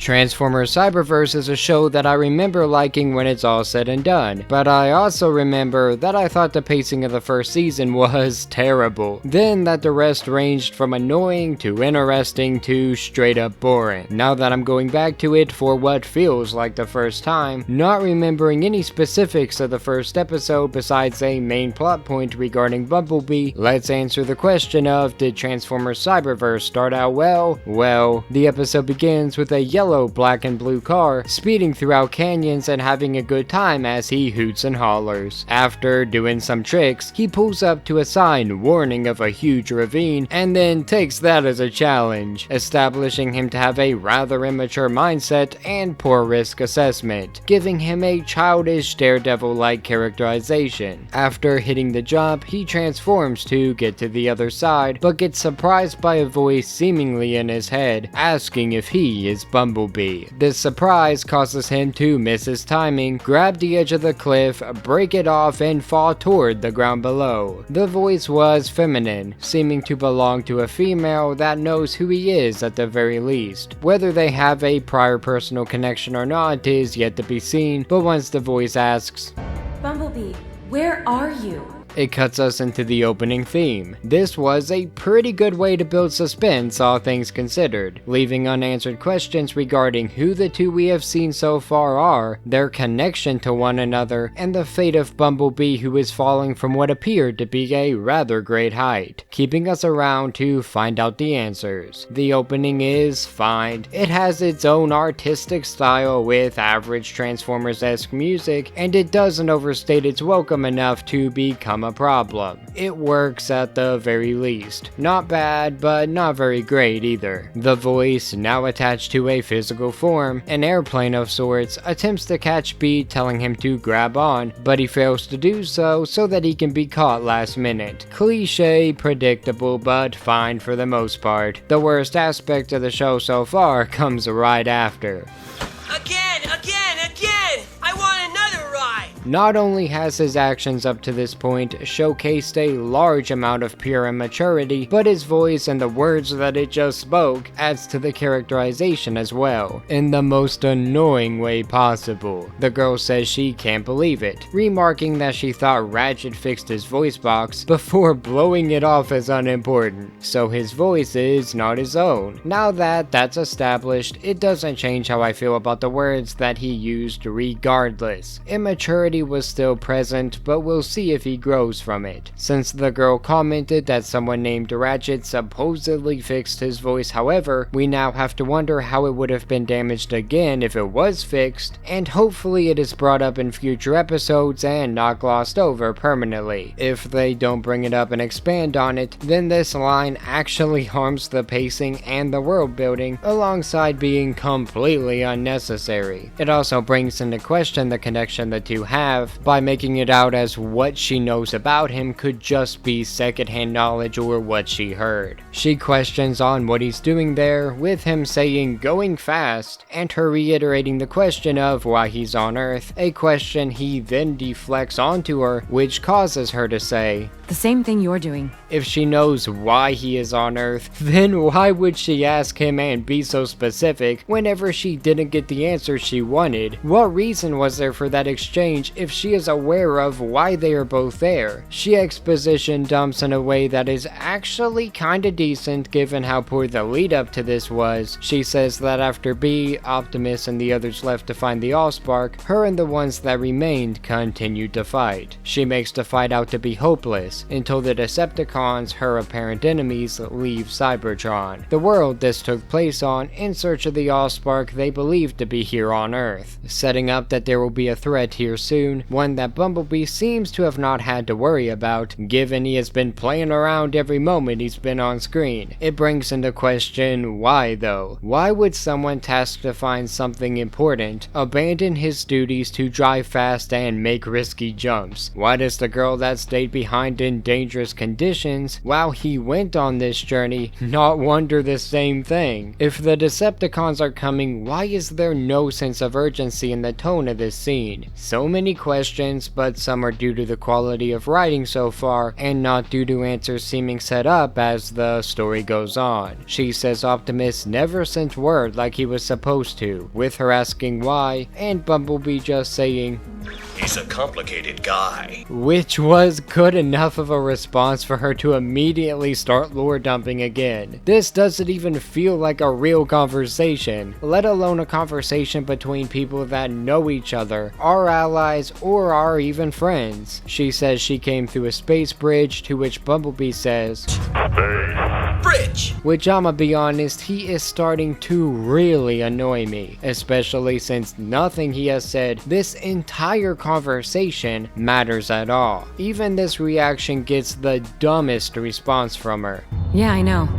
Transformers Cyberverse is a show that I remember liking when it's all said and done, but I also remember that I thought the pacing of the first season was terrible, then that the rest ranged from annoying to interesting to straight up boring. Now that I'm going back to it for what feels like the first time, not remembering any specifics of the first episode besides a main plot point regarding Bumblebee, let's answer the question of, did Transformers Cyberverse start out well? Well, the episode begins with a yellow, black and blue car speeding throughout canyons and having a good time as he hoots and hollers. After doing some tricks, he pulls up to a sign warning of a huge ravine and then takes that as a challenge, establishing him to have a rather immature mindset and poor risk assessment, giving him a childish Daredevil-like characterization. After hitting the jump, he transforms to get to the other side, but gets surprised by a voice seemingly in his head, asking if he is Bumblebee. This surprise causes him to miss his timing, grab the edge of the cliff, break it off, and fall toward the ground below. The voice was feminine, seeming to belong to a female that knows who he is at the very least. Whether they have a prior personal connection or not is yet to be seen, but once the voice asks, "Bumblebee, where are you?" it cuts us into the opening theme. This was a pretty good way to build suspense, all things considered, leaving unanswered questions regarding who the two we have seen so far are, their connection to one another, and the fate of Bumblebee, who is falling from what appeared to be a rather great height, keeping us around to find out the answers. The opening is fine. It has its own artistic style with average Transformers-esque music, and it doesn't overstate its welcome enough to become a problem. It works at the very least. Not bad, but not very great either. The voice, now attached to a physical form, an airplane of sorts, attempts to catch Beat, telling him to grab on, but he fails to do so that he can be caught last minute. Cliche, predictable, but fine for the most part. The worst aspect of the show so far comes right after. Again! I want another ride! Not only has his actions up to this point showcased a large amount of pure immaturity, but his voice and the words that it just spoke adds to the characterization as well, in the most annoying way possible. The girl says she can't believe it, remarking that she thought Ratchet fixed his voice box before blowing it off as unimportant, so his voice is not his own. Now that that's established, it doesn't change how I feel about the words that he used regardless. Immaturity was still present, but we'll see if he grows from it. Since the girl commented that someone named Ratchet supposedly fixed his voice, however, we now have to wonder how it would have been damaged again if it was fixed, and hopefully it is brought up in future episodes and not glossed over permanently. If they don't bring it up and expand on it, then this line actually harms the pacing and the world building, alongside being completely unnecessary. It also brings into question the connection the two have, by making it out as what she knows about him could just be secondhand knowledge or what she heard. She questions on what he's doing there, with him saying going fast, and her reiterating the question of why he's on Earth, a question he then deflects onto her, which causes her to say, "The same thing you're doing." If she knows why he is on Earth, then why would she ask him and be so specific whenever she didn't get the answer she wanted? What reason was there for that exchange if she is aware of why they are both there? She exposition dumps in a way that is actually kinda decent given how poor the lead up to this was. She says that after B, Optimus and the others left to find the Allspark, her and the ones that remained continued to fight. She makes the fight out to be hopeless, until the Decepticons, her apparent enemies, leave Cybertron, the world this took place on, in search of the Allspark they believe to be here on Earth, setting up that there will be a threat here soon, one that Bumblebee seems to have not had to worry about, given he has been playing around every moment he's been on screen. It brings into question why though? Why would someone tasked to find something important abandon his duties to drive fast and make risky jumps? Why does the girl that stayed behind in dangerous conditions while he went on this journey not wonder the same thing? If the Decepticons are coming, why is there no sense of urgency in the tone of this scene? So many many questions, but some are due to the quality of writing so far, and not due to answers seeming set up as the story goes on. She says Optimus never sent word like he was supposed to, with her asking why, and Bumblebee just saying, "He's a complicated guy." Which was good enough of a response for her to immediately start lore dumping again. This doesn't even feel like a real conversation, let alone a conversation between people that know each other, are allies, or are even friends. She says she came through a space bridge, to which Bumblebee says, Bridge! Which, I'ma be honest, he is starting to really annoy me, especially since nothing he has said this entire conversation matters at all. Even this reaction gets the dumbest response from her. Yeah, I know.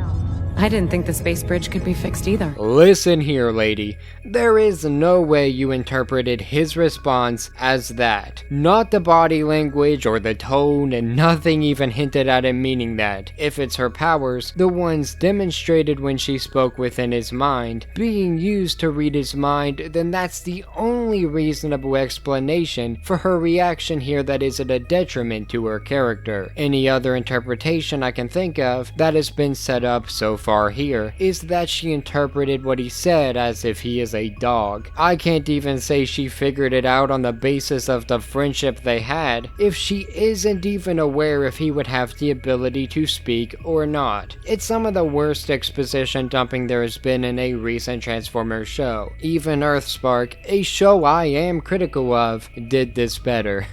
I didn't think the space bridge could be fixed either. Listen here, lady. There is no way you interpreted his response as that. Not the body language or the tone, and nothing even hinted at him meaning that. If it's her powers, the ones demonstrated when she spoke within his mind, being used to read his mind, then that's the only reasonable explanation for her reaction here that isn't a detriment to her character. Any other interpretation I can think of that has been set up so far here is that she interpreted what he said as if he is a dog. I can't even say she figured it out on the basis of the friendship they had if she isn't even aware if he would have the ability to speak or not. It's some of the worst exposition dumping there has been in a recent Transformers show. Even Earthspark, a show I am critical of, did this better.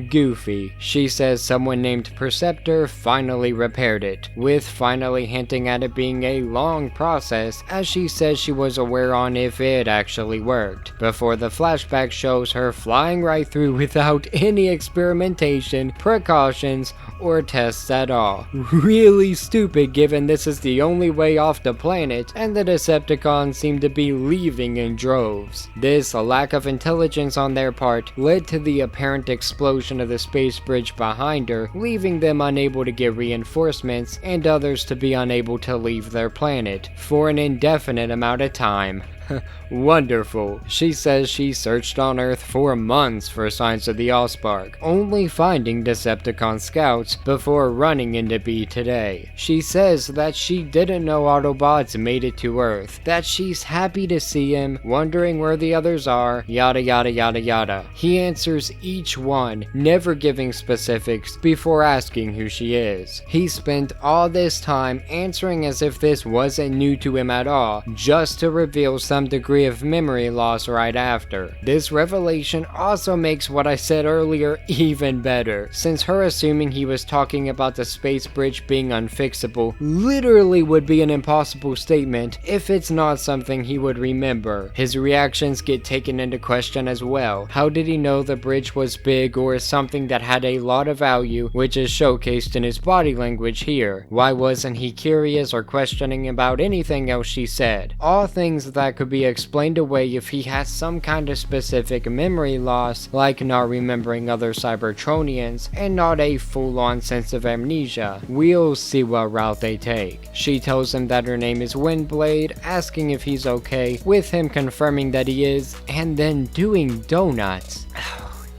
Goofy. She says someone named Perceptor finally repaired it, with finally hinting at it being a long process, as she says she was aware on if it actually worked, before the flashback shows her flying right through without any experimentation, precautions, or tests at all. Really stupid given this is the only way off the planet, and the Decepticons seem to be leaving in droves. This lack of intelligence on their part led to the apparent explosion of the space bridge behind her, leaving them unable to get reinforcements and others to be unable to leave their planet for an indefinite amount of time. Wonderful. She says she searched on Earth for months for signs of the Allspark, only finding Decepticon scouts before running into B today. She says that she didn't know Autobots made it to Earth, that she's happy to see him, wondering where the others are, yada yada yada yada. He answers each one, never giving specifics, before asking who she is. He spent all this time answering as if this wasn't new to him at all, just to reveal some degree of memory loss right after. This revelation also makes what I said earlier even better, since her assuming he was talking about the space bridge being unfixable literally would be an impossible statement if it's not something he would remember. His reactions get taken into question as well. How did he know the bridge was big or something that had a lot of value, which is showcased in his body language here? Why wasn't he curious or questioning about anything else she said? All things that could be explained away if he has some kind of specific memory loss, like not remembering other Cybertronians, and not a full-on sense of amnesia. We'll see what route they take. She tells him that her name is Windblade, asking if he's okay, with him confirming that he is, and then doing donuts.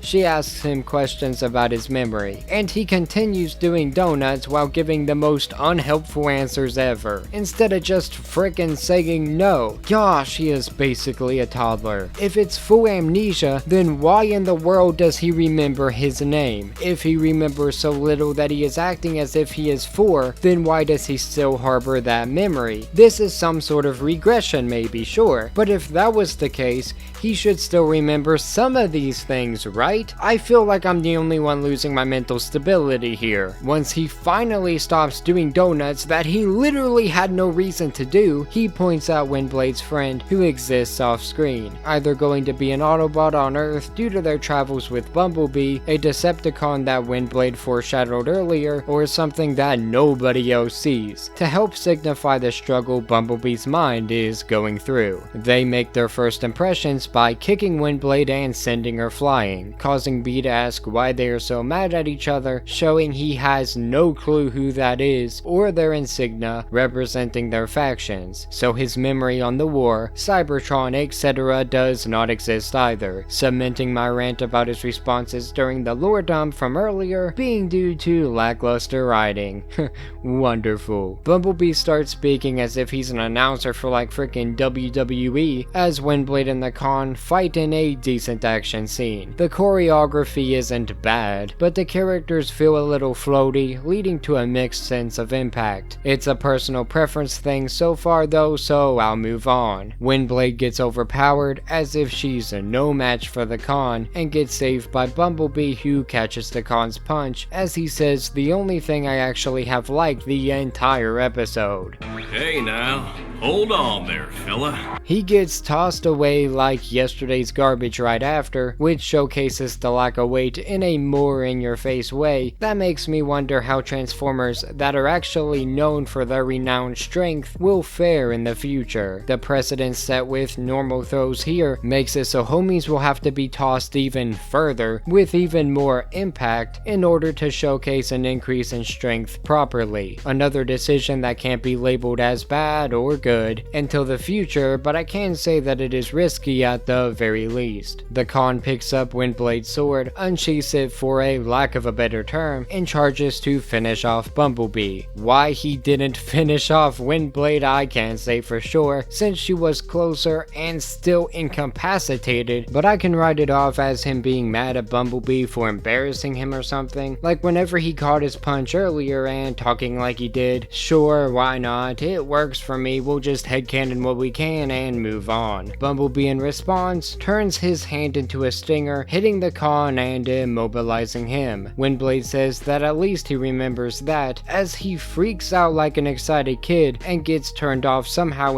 She asks him questions about his memory, and he continues doing donuts while giving the most unhelpful answers ever, instead of just frickin' saying no. Gosh, he is basically a toddler. If it's full amnesia, then why in the world does he remember his name? If he remembers so little that he is acting as if he is 4, then why does he still harbor that memory? This is some sort of regression maybe, sure, but if that was the case, he should still remember some of these things, right? I feel like I'm the only one losing my mental stability here. Once he finally stops doing donuts that he literally had no reason to do, he points out Windblade's friend who exists off screen, either going to be an Autobot on Earth due to their travels with Bumblebee, a Decepticon that Windblade foreshadowed earlier, or something that nobody else sees, to help signify the struggle Bumblebee's mind is going through. They make their first impressions by kicking Windblade and sending her flying, causing Bee to ask why they are so mad at each other, showing he has no clue who that is or their insignia representing their factions, so his memory on the war, Cybertron, etc. does not exist either, cementing my rant about his responses during the lore dump from earlier being due to lackluster writing. Wonderful. Bumblebee starts speaking as if he's an announcer for like frickin' WWE, as Windblade and the Con fight in a decent action scene. The choreography isn't bad, but the characters feel a little floaty, leading to a mixed sense of impact. It's a personal preference thing so far though, so I'll move on. Windblade gets overpowered as if she's no match for the Con, and gets saved by Bumblebee, who catches the Con's punch, as he says the only thing I actually have liked the entire episode. Hey now, hold on there, fella. He gets tossed away like yesterday's garbage right after, which showcases the lack of weight in a more in-your-face way that makes me wonder how Transformers that are actually known for their renowned strength will fare in the future. The precedent set with normal throws here makes it so homies will have to be tossed even further with even more impact in order to showcase an increase in strength properly. Another decision that can't be labeled as bad or good until the future, but I can say that it is risky at the very least. The Con picks up Windblade's sword, unsheaths it for a lack of a better term, and charges to finish off Bumblebee. Why he didn't finish off Windblade I can't say for sure, since she was closer and still incapacitated, but I can write it off as him being mad at Bumblebee for embarrassing him or something. Like whenever he caught his punch earlier and talking like he did, sure, why not, it works for me, we'll just headcanon what we can and move on. Bumblebee in response turns his hand into a stinger, hitting the Con and immobilizing him. Windblade says that at least he remembers that, as he freaks out like an excited kid and gets turned off somehow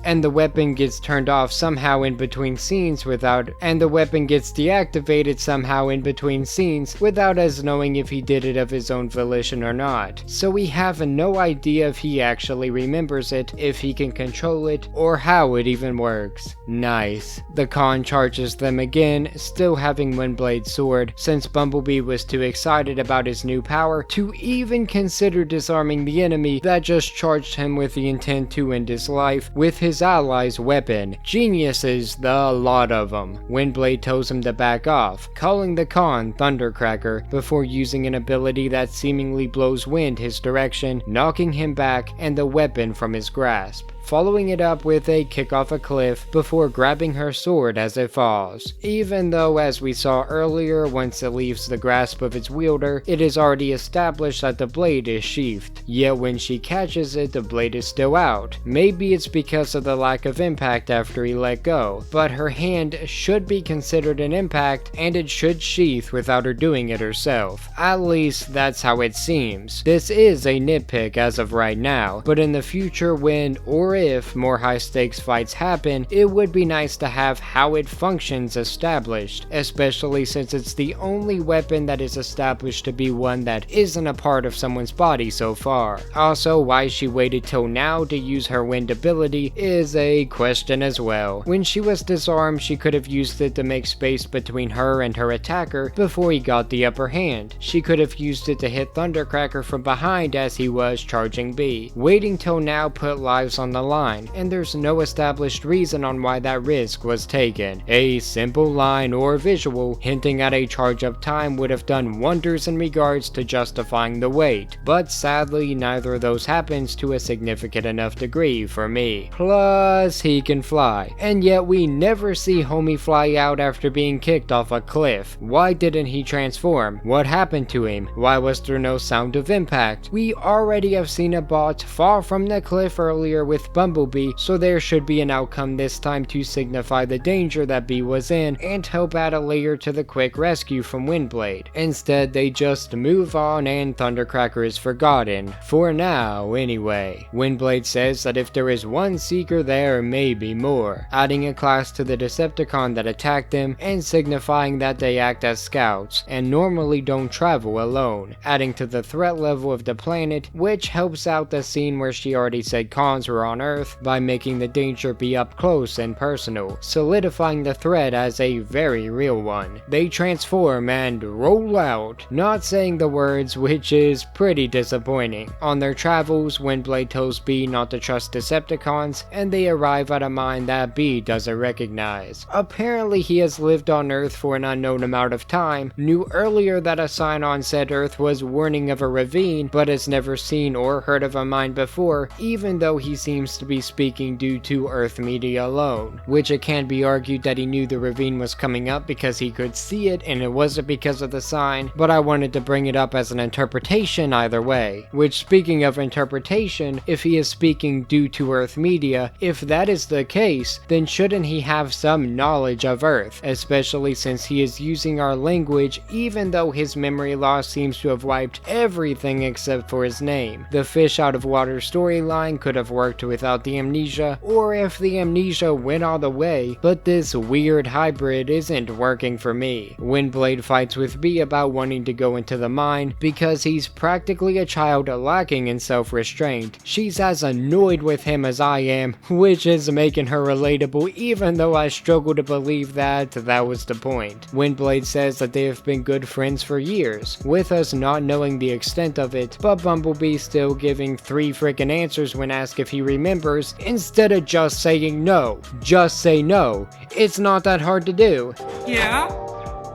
and the weapon gets turned off somehow in between scenes the weapon gets deactivated somehow in between scenes without us knowing if he did it of his own volition or not. So we have no idea if he actually remembers it, if he can control it, or how it even works. Nice. The Con charges them again, still having Windblade's sword, since Bumblebee was too excited about his new power to even consider disarming the enemy that just charged him with the intent to end his life with his allies' weapon. Geniuses, the lot of them. Windblade tells him to back off, calling the Con Thundercracker, before using an ability that seemingly blows wind his direction, knocking him back and the weapon from his grasp, following it up with a kick off a cliff before grabbing her sword as it falls. Even though, as we saw earlier, once it leaves the grasp of its wielder, it is already established that the blade is sheathed, yet when she catches it, the blade is still out. Maybe it's because of the lack of impact after he let go, but her hand should be considered an impact and it should sheath without her doing it herself. At least that's how it seems. This is a nitpick as of right now, but in the future when or if more high stakes fights happen, it would be nice to have how it functions established, especially since it's the only weapon that is established to be one that isn't a part of someone's body so far. Also, why she waited till now to use her wind ability is a question as well. When she was disarmed, she could have used it to make space between her and her attacker before he got the upper hand. She could have used it to hit Thundercracker from behind as he was charging Bee. Waiting till now put lives on the line, and there's no established reason on why that risk was taken. A simple line or visual hinting at a charge up time would have done wonders in regards to justifying the wait, but sadly neither of those happens to a significant enough degree for me. Plus he can fly, and yet we never see homie fly out after being kicked off a cliff. Why didn't he transform? What happened to him? Why was there no sound of impact? We already have seen a bot fall from the cliff earlier with Bumblebee, so there should be an outcome this time to signify the danger that Bee was in and help add a layer to the quick rescue from Windblade. Instead, they just move on and Thundercracker is forgotten. For now, anyway. Windblade says that if there is one Seeker, there may be more, adding a class to the Decepticon that attacked them and signifying that they act as scouts and normally don't travel alone, adding to the threat level of the planet, which helps out the scene where she already said cons were on on Earth by making the danger be up close and personal, solidifying the threat as a very real one. They transform and roll out, not saying the words, which is pretty disappointing. On their travels, Windblade tells B not to trust Decepticons, and they arrive at a mine that B doesn't recognize. Apparently he has lived on Earth for an unknown amount of time, knew earlier that a sign on said Earth was warning of a ravine, but has never seen or heard of a mine before, even though he seems to be speaking due to Earth media alone. Which it can be argued that he knew the ravine was coming up because he could see it and it wasn't because of the sign, but I wanted to bring it up as an interpretation either way. Which, speaking of interpretation, if he is speaking due to Earth media, if that is the case, then shouldn't he have some knowledge of Earth, especially since he is using our language even though his memory loss seems to have wiped everything except for his name. The fish out of water storyline could have worked without the amnesia, or if the amnesia went all the way, but this weird hybrid isn't working for me. Windblade fights with B about wanting to go into the mine because he's practically a child lacking in self-restraint. She's as annoyed with him as I am, which is making her relatable even though I struggle to believe that was the point. Windblade says that they have been good friends for years, with us not knowing the extent of it, but Bumblebee still giving 3 freaking answers when asked if he remembers, instead of just saying no. Just say no. It's not that hard to do. Yeah?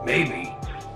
Maybe.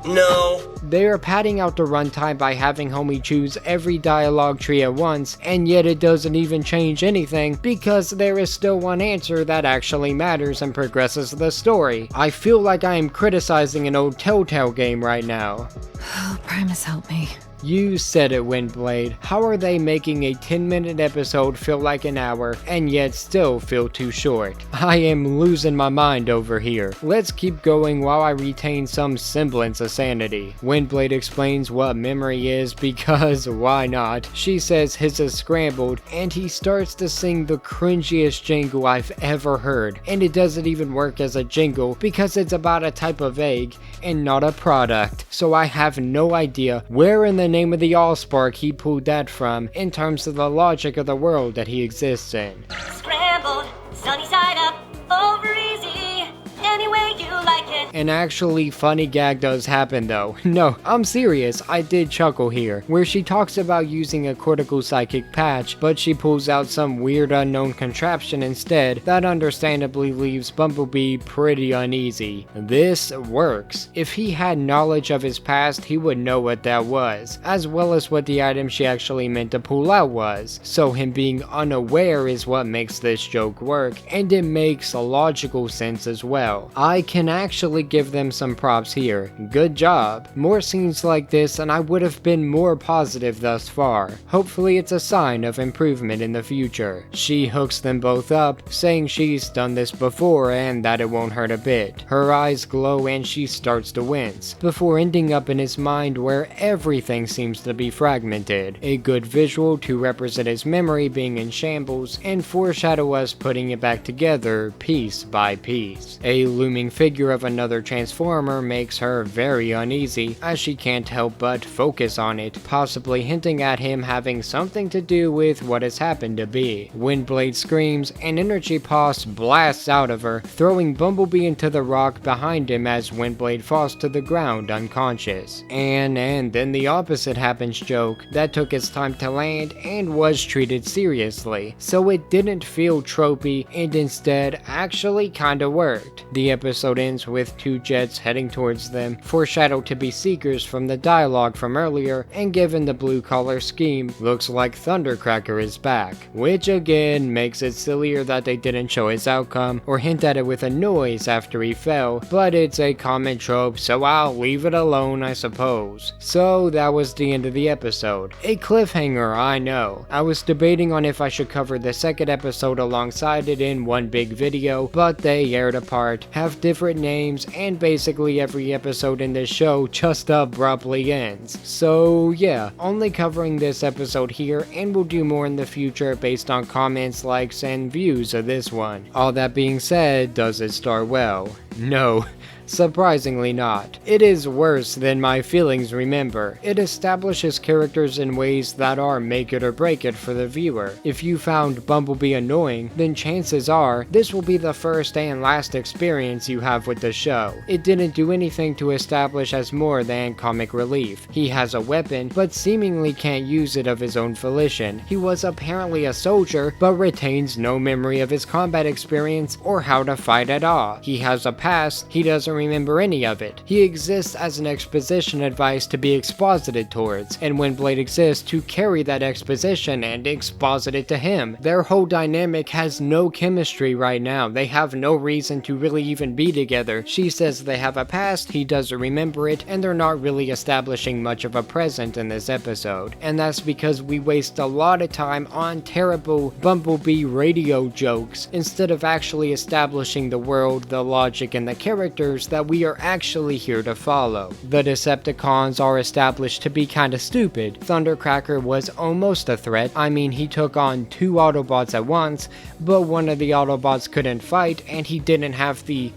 No. They are padding out the runtime by having homie choose every dialogue tree at once, and yet it doesn't even change anything because there is still one answer that actually matters and progresses the story. I feel like I am criticizing an old Telltale game right now. Oh, Primus, help me. You said it, Windblade. How are they making a 10-minute episode feel like an hour and yet still feel too short? I am losing my mind over here. Let's keep going while I retain some semblance of sanity. Windblade explains what memory is because why not? She says his is scrambled and he starts to sing the cringiest jingle I've ever heard. And it doesn't even work as a jingle because it's about a type of egg and not a product. So I have no idea where in the name of the Allspark he pulled that from in terms of the logic of the world that he exists in. Scrambled, sunny side up, over easy, any way you like it. An actually funny gag does happen though. No, I'm serious, I did chuckle here, where she talks about using a cortical psychic patch, but she pulls out some weird unknown contraption instead that understandably leaves Bumblebee pretty uneasy. This works. If he had knowledge of his past, he would know what that was, as well as what the item she actually meant to pull out was, so him being unaware is what makes this joke work, and it makes logical sense as well. I can actually give them some props here. Good job. More scenes like this and I would have been more positive thus far. Hopefully it's a sign of improvement in the future. She hooks them both up, saying she's done this before and that it won't hurt a bit. Her eyes glow and she starts to wince, before ending up in his mind where everything seems to be fragmented. A good visual to represent his memory being in shambles and foreshadow us putting it back together piece by piece. A looming figure of another Transformer makes her very uneasy, as she can't help but focus on it, possibly hinting at him having something to do with what has happened to B. Windblade screams, and energy pulse blasts out of her, throwing Bumblebee into the rock behind him as Windblade falls to the ground unconscious. And then the opposite happens joke that took its time to land and was treated seriously, so it didn't feel tropey and instead actually kinda worked. The episode ends with 2 jets heading towards them, foreshadowed to be seekers from the dialogue from earlier, and given the blue collar scheme, looks like Thundercracker is back, which again makes it sillier that they didn't show his outcome or hint at it with a noise after he fell, but it's a common trope so I'll leave it alone I suppose. So that was the end of the episode. A cliffhanger, I know. I was debating on if I should cover the second episode alongside it in one big video, but they aired apart, have different names, and basically every episode in this show just abruptly ends. So yeah, only covering this episode here, and we'll do more in the future based on comments, likes, and views of this one. All that being said, does it start well? No. Surprisingly not. It is worse than my feelings remember. It establishes characters in ways that are make it or break it for the viewer. If you found Bumblebee annoying, then chances are this will be the first and last experience you have with the show. It didn't do anything to establish as more than comic relief. He has a weapon, but seemingly can't use it of his own volition. He was apparently a soldier, but retains no memory of his combat experience or how to fight at all. He has a past, he doesn't remember any of it. He exists as an exposition device to be exposited towards, and Windblade exists to carry that exposition and exposit it to him. Their whole dynamic has no chemistry right now. They have no reason to really even be together. She says they have a past, he doesn't remember it, and they're not really establishing much of a present in this episode. And that's because we waste a lot of time on terrible Bumblebee radio jokes instead of actually establishing the world, the logic, and the characters that we are actually here to follow. The Decepticons are established to be kinda stupid. Thundercracker was almost a threat. I mean, he took on 2 Autobots at once, but one of the Autobots couldn't fight, and he didn't have the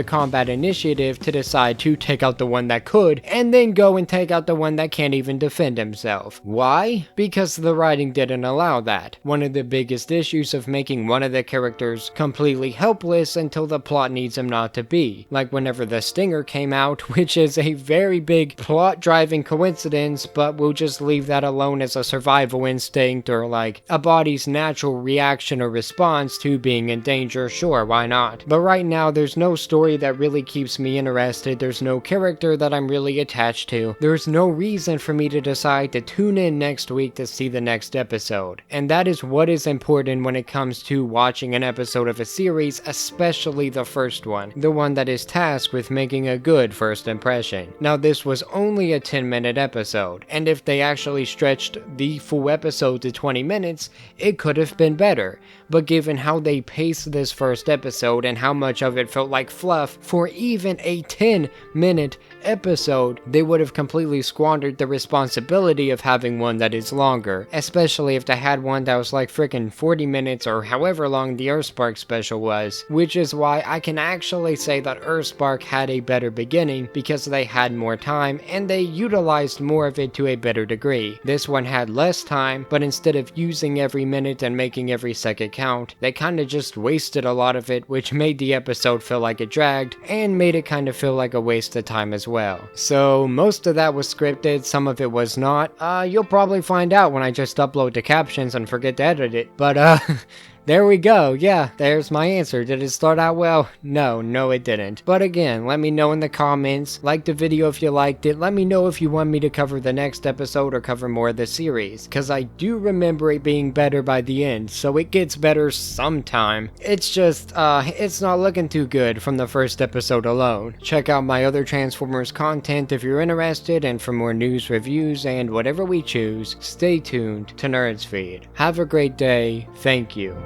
combat initiative to decide to take out the one that could, and then go and take out the one that can't even defend himself. Why? Because the writing didn't allow that. One of the biggest issues of making one of the characters completely helpless until the plot needs him not to be. Like whenever the Stinger came out, which is a very big plot-driving coincidence, but we'll just leave that alone as a survival instinct or like a body's natural reaction or response to being in danger. Sure, why not? But right now, there's no story that really keeps me interested, there's no character that I'm really attached to, there's no reason for me to decide to tune in next week to see the next episode. And that is what is important when it comes to watching an episode of a series, especially the first one, the one that is tasked with making a good first impression. Now this was only a 10-minute episode, and if they actually stretched the full episode to 20 minutes, it could have been better. But given how they paced this first episode and how much of it felt like fluff for even a 10-minute episode, they would have completely squandered the responsibility of having one that is longer, especially if they had one that was like freaking 40 minutes or however long the Earthspark special was, which is why I can actually say that Earthspark had a better beginning because they had more time and they utilized more of it to a better degree. This one had less time, but instead of using every minute and making every second count, they kinda just wasted a lot of it, which made the episode feel like it dragged and made it kind of feel like a waste of time as well. So most of that was scripted, some of it was not. You'll probably find out when I just upload the captions and forget to edit it, but there we go. Yeah, there's my answer. Did it start out well? No, it didn't. But again, let me know in the comments. Like the video if you liked it. Let me know if you want me to cover the next episode or cover more of the series, because I do remember it being better by the end, so it gets better sometime. It's just, it's not looking too good from the first episode alone. Check out my other Transformers content if you're interested, and for more news, reviews, and whatever we choose, stay tuned to Nerdsfeed. Have a great day. Thank you.